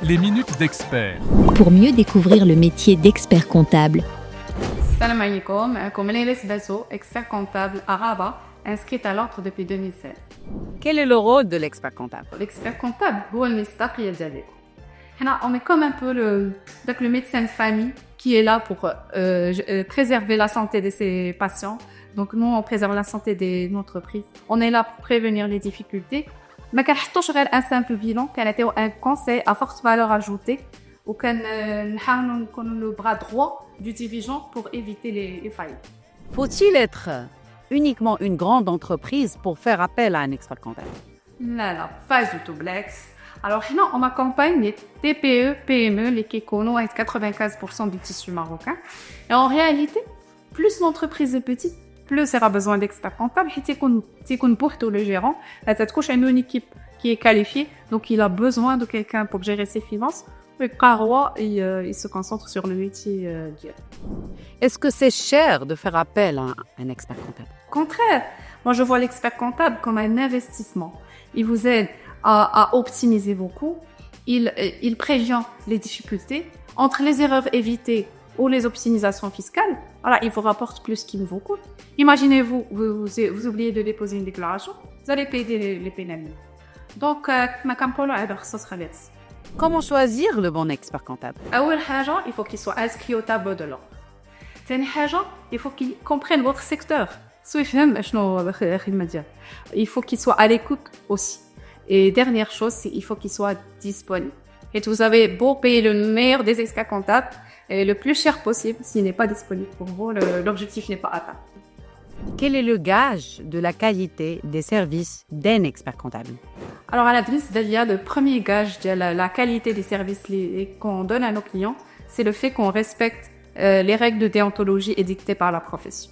Les minutes d'experts. Pour mieux découvrir le métier d'expert comptable. Salam alaikum, معكم ليلى سباسو, expert comptable à Rabat, inscrite à l'ordre depuis 2016. Quel est le rôle de l'expert comptable? L'expert comptable, هو المصداقية ديالك. On est comme un peu le médecin de famille qui est là pour préserver la santé de ses patients. Donc nous, on préserve la santé de l'entreprise. On est là pour prévenir les difficultés. ما كنحطوش غير un simple bilan, كنعطيو un conseil à forte valeur ajoutée. وكنحاولوا نكونوا le bras droit du dirigeant pour éviter les failles. Faut-il être uniquement une grande entreprise pour faire appel à un expert comptable? لا, pas du tout, Blex. Alors, on accompagne les TPE, PME, les qui connaissent 95% du tissu marocain. Et en réalité, plus l'entreprise est petite, plus elle aura besoin d'experts comptables. Si on pour tout le gérant, une équipe qui est qualifiée, donc il a besoin de quelqu'un pour gérer ses finances. Le carreau, il se concentre sur le métier direct. Est-ce que c'est cher de faire appel à un expert comptable? Au contraire, moi je vois l'expert comptable comme un investissement. Il vous aide à optimiser vos coûts, il prévient les difficultés. Entre les erreurs évitées ou les optimisations fiscales, voilà, il vous rapporte plus qu'il vous coûte. Imaginez-vous, vous oubliez de déposer une déclaration, vous allez payer les pénalités. Donc, ma campagne, ça sera bien. Comment choisir le bon expert comptable? أول حاجة, il faut qu'il soit inscrit au tableau de l'ordre. ثاني حاجة, il faut qu'il comprenne votre secteur. Il faut qu'il soit à l'écoute aussi. Et dernière chose, c'est il faut qu'il soit disponible. Et vous avez beau payer le meilleur des experts comptables, et le plus cher possible, s'il n'est pas disponible pour vous, l'objectif n'est pas atteint. Quel est le gage de la qualité des services d'un expert comptable? Alors, à l'adresse d'Alia, le premier gage de la qualité des services qu'on donne à nos clients, c'est le fait qu'on respecte les règles de déontologie édictées par la profession.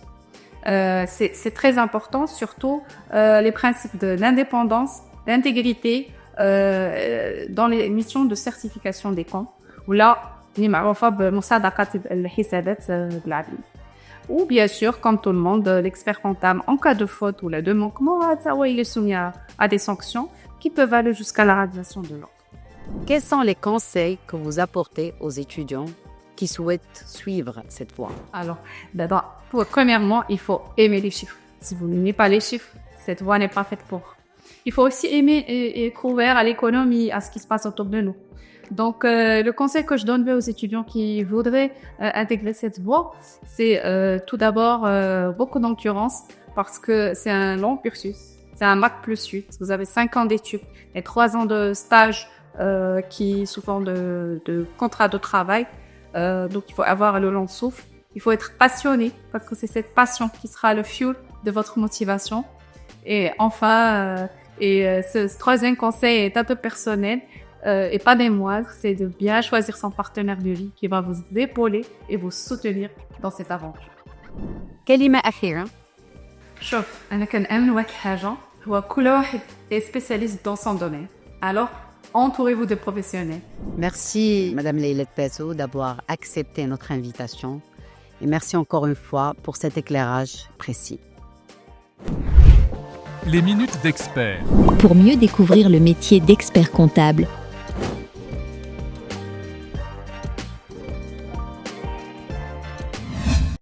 C'est très important, surtout les principes d'indépendance, d'intégrité dans les missions de certification des comptes. Où là, ou bien sûr, comme tout le monde, l'expert comptable, en cas de faute ou de manquement, il est soumis à des sanctions qui peuvent aller jusqu'à la radiation de l'ordre. Quels sont les conseils que vous apportez aux étudiants qui souhaitent suivre cette voie? Alors, premièrement, il faut aimer les chiffres. Si vous n'aimez pas les chiffres, cette voie n'est pas faite pour vous. Il faut aussi aimer et être ouvert à l'économie, à ce qui se passe autour de nous. Donc, le conseil que je donne aux étudiants qui voudraient intégrer cette voie, c'est tout d'abord beaucoup d'endurance parce que c'est un long cursus. C'est un Mac plus 8. Vous avez 5 ans d'études et 3 ans de stage qui sous forme de contrat de travail. Donc, il faut avoir le long souffle. Il faut être passionné parce que c'est cette passion qui sera le fuel de votre motivation. Et enfin, ce troisième conseil est un peu personnel et pas des moindres, c'est de bien choisir son partenaire de vie qui va vous épauler et vous soutenir dans cette aventure. كلمة أخيرة. شوف, أنا كنأمن واحد حاجة, هو كل واحد est spécialiste dans son domaine. Alors, entourez-vous de professionnels. Merci, Madame Leïla Pesso, d'avoir accepté notre invitation. Et merci encore une fois pour cet éclairage précis. Les minutes d'experts. Pour mieux découvrir le métier d'expert comptable,